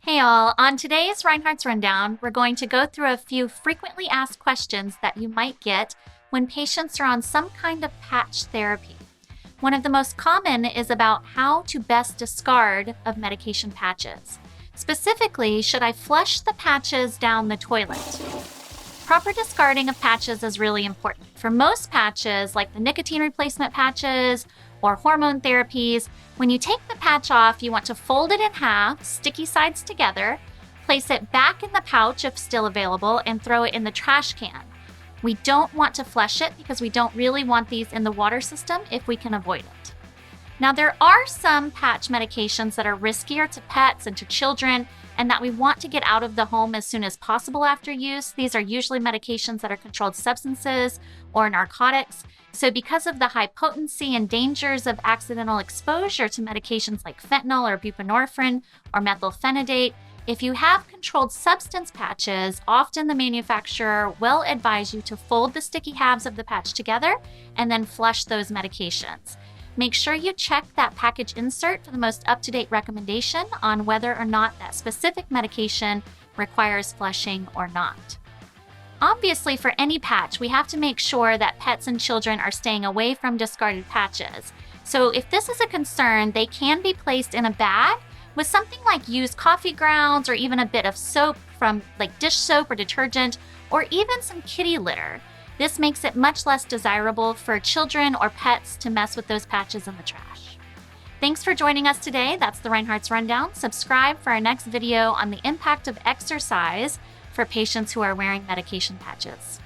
Hey all, on today's Reinhartz Rundown, we're going to go through a few frequently asked questions that you might get when patients are on some kind of patch therapy. One of the most common is about how to best discard of medication patches. Specifically, should I flush the patches down the toilet? Proper discarding of patches is really important. For most patches, like the nicotine replacement patches or hormone therapies, when you take the patch off, you want to fold it in half, sticky sides together, place it back in the pouch if still available, and throw it in the trash can. We don't want to flush it because we don't really want these in the water system if we can avoid it. Now, there are some patch medications that are riskier to pets and to children and that we want to get out of the home as soon as possible after use. These are usually medications that are controlled substances or narcotics. So because of the high potency and dangers of accidental exposure to medications like fentanyl or buprenorphine or methylphenidate, if you have controlled substance patches, often the manufacturer will advise you to fold the sticky halves of the patch together and then flush those medications. Make sure you check that package insert for the most up-to-date recommendation on whether or not that specific medication requires flushing or not. Obviously, for any patch, we have to make sure that pets and children are staying away from discarded patches. So if this is a concern, they can be placed in a bag with something like used coffee grounds or even a bit of soap from like dish soap or detergent, or even some kitty litter. This makes it much less desirable for children or pets to mess with those patches in the trash. Thanks for joining us today. That's the Reinhartz Rundown. Subscribe for our next video on the impact of exercise for patients who are wearing medication patches.